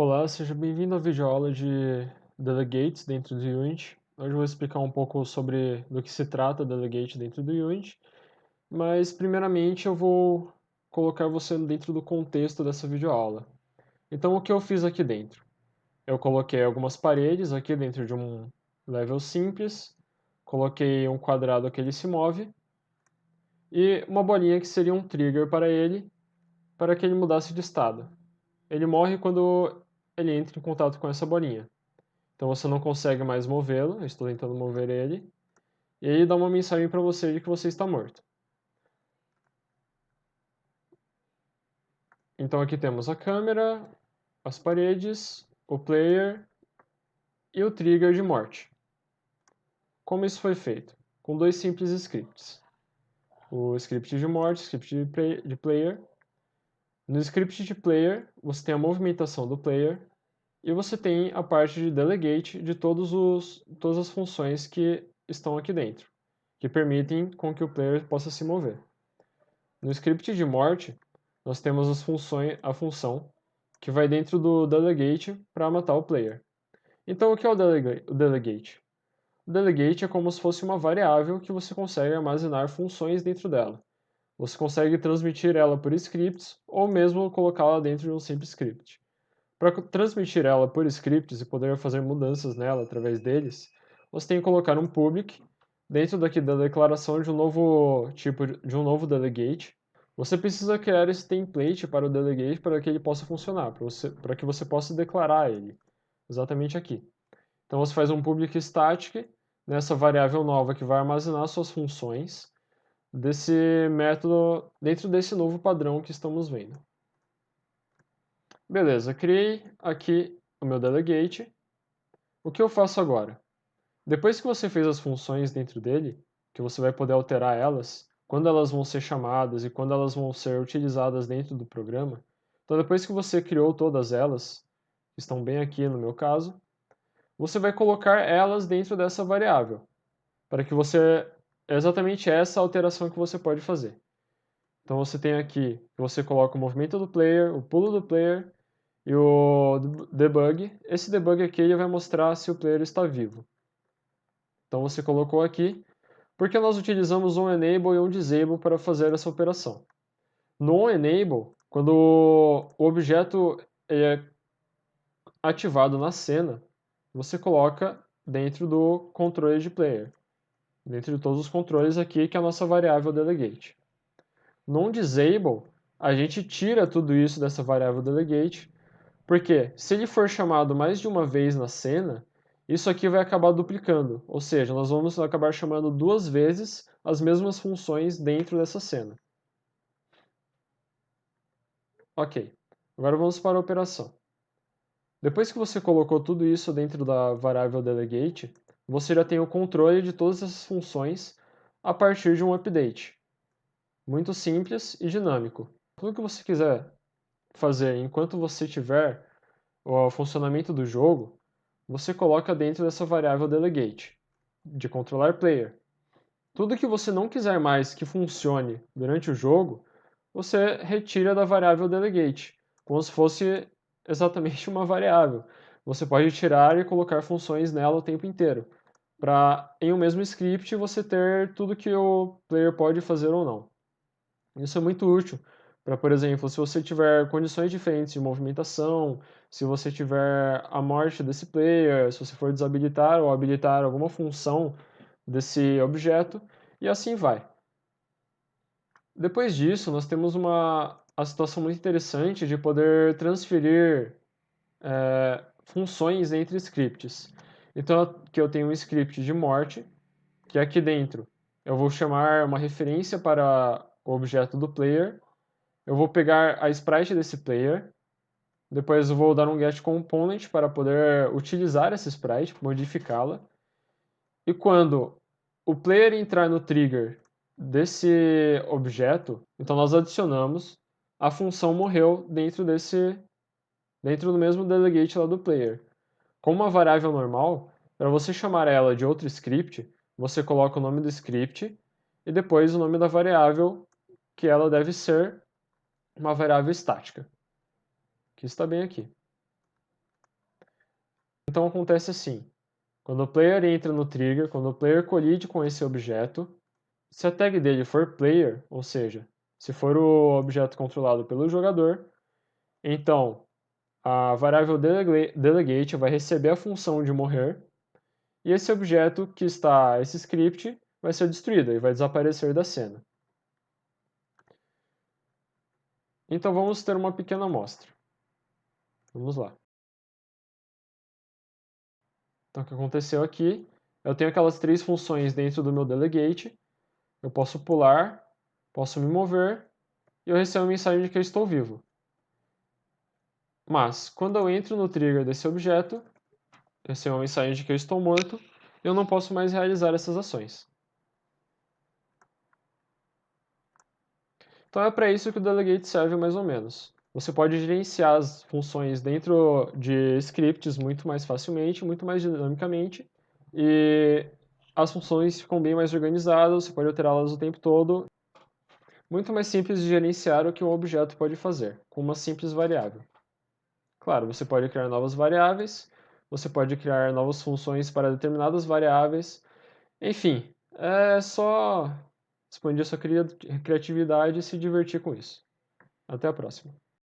Olá, seja bem-vindo à videoaula de Delegates dentro do Unity. Hoje eu vou explicar um pouco sobre do que se trata Delegate dentro do Unity, mas primeiramente eu vou colocar você dentro do contexto dessa videoaula. Então, o que eu fiz aqui dentro? Eu coloquei algumas paredes aqui dentro de um level simples, coloquei um quadrado que ele se move e uma bolinha que seria um trigger para que ele mudasse de estado. Ele morre quando ele entra em contato com essa bolinha. Então você não consegue mais movê-lo, eu estou tentando mover ele, e ele dá uma mensagem para você de que você está morto. Então aqui temos a câmera, as paredes, o player e o trigger de morte. Como isso foi feito? Com dois simples scripts. O script de morte, o script de player. No script de player, você tem a movimentação do player e você tem a parte de delegate de todas as funções que estão aqui dentro, que permitem com que o player possa se mover. No script de morte, nós temos a função que vai dentro do delegate para matar o player. Então, o que é o delegate? O delegate é como se fosse uma variável que você consegue armazenar funções dentro dela. Você consegue transmitir ela por scripts ou mesmo colocá-la dentro de um simples script. Para transmitir ela por scripts e poder fazer mudanças nela através deles, você tem que colocar um public dentro daqui da declaração de um novo tipo de um novo delegate. Você precisa criar esse template para o delegate para que ele possa funcionar, para que você possa declarar ele, exatamente aqui. Então você faz um public static nessa variável nova que vai armazenar suas funções desse método dentro desse novo padrão que estamos vendo. Beleza, criei aqui o meu delegate. O que eu faço agora? Depois que você fez as funções dentro dele, que você vai poder alterar elas, quando elas vão ser chamadas e quando elas vão ser utilizadas dentro do programa, então depois que você criou todas elas, que estão bem aqui no meu caso, você vai colocar elas dentro dessa variável, para que você... É exatamente essa alteração que você pode fazer. Então você tem aqui que você coloca o movimento do player, o pulo do player e o debug. Esse debug aqui ele vai mostrar se o player está vivo. Então você colocou aqui, porque nós utilizamos um enable e um disable para fazer essa operação. No enable, quando o objeto é ativado na cena, você coloca dentro do controle de player, dentro de todos os controles aqui, que é a nossa variável delegate. No disable, a gente tira tudo isso dessa variável delegate, porque se ele for chamado mais de uma vez na cena, isso aqui vai acabar duplicando, ou seja, nós vamos acabar chamando duas vezes as mesmas funções dentro dessa cena. Ok, agora vamos para a operação. Depois que você colocou tudo isso dentro da variável delegate, você já tem o controle de todas essas funções a partir de um update. Muito simples e dinâmico. Tudo que você quiser fazer enquanto você tiver o funcionamento do jogo, você coloca dentro dessa variável delegate, de controlar player. Tudo que você não quiser mais que funcione durante o jogo, você retira da variável delegate, como se fosse exatamente uma variável. Você pode tirar e colocar funções nela o tempo inteiro, para em um mesmo script você ter tudo que o player pode fazer ou não. Isso é muito útil para, por exemplo, se você tiver condições diferentes de movimentação, se você tiver a morte desse player, se você for desabilitar ou habilitar alguma função desse objeto, e assim vai. Depois disso, nós temos a situação muito interessante de poder transferir funções entre scripts. Então, aqui eu tenho um script de morte, que aqui dentro eu vou chamar uma referência para o objeto do player. Eu vou pegar a sprite desse player, depois eu vou dar um getComponent para poder utilizar essa sprite, modificá-la. E quando o player entrar no trigger desse objeto, então nós adicionamos a função morreu dentro do mesmo delegate lá do player. Como uma variável normal, para você chamar ela de outro script, você coloca o nome do script e depois o nome da variável que ela deve ser uma variável estática, que está bem aqui. Então acontece assim, quando o player entra no trigger, quando o player colide com esse objeto, se a tag dele for player, ou seja, se for o objeto controlado pelo jogador, então a variável delegate vai receber a função de morrer, e esse objeto que está, esse script, vai ser destruído e vai desaparecer da cena. Então vamos ter uma pequena amostra. Vamos lá. Então o que aconteceu aqui, eu tenho aquelas três funções dentro do meu delegate, eu posso pular, posso me mover, e eu recebo a mensagem de que eu estou vivo. Mas, quando eu entro no trigger desse objeto, eu recebo uma mensagem de que eu estou morto, e eu não posso mais realizar essas ações. Então é para isso que o delegate serve mais ou menos. Você pode gerenciar as funções dentro de scripts muito mais facilmente, muito mais dinamicamente, e as funções ficam bem mais organizadas, você pode alterá-las o tempo todo. Muito mais simples de gerenciar o que um objeto pode fazer, com uma simples variável. Claro, você pode criar novas variáveis, você pode criar novas funções para determinadas variáveis, enfim, é só expandir sua criatividade e se divertir com isso. Até a próxima.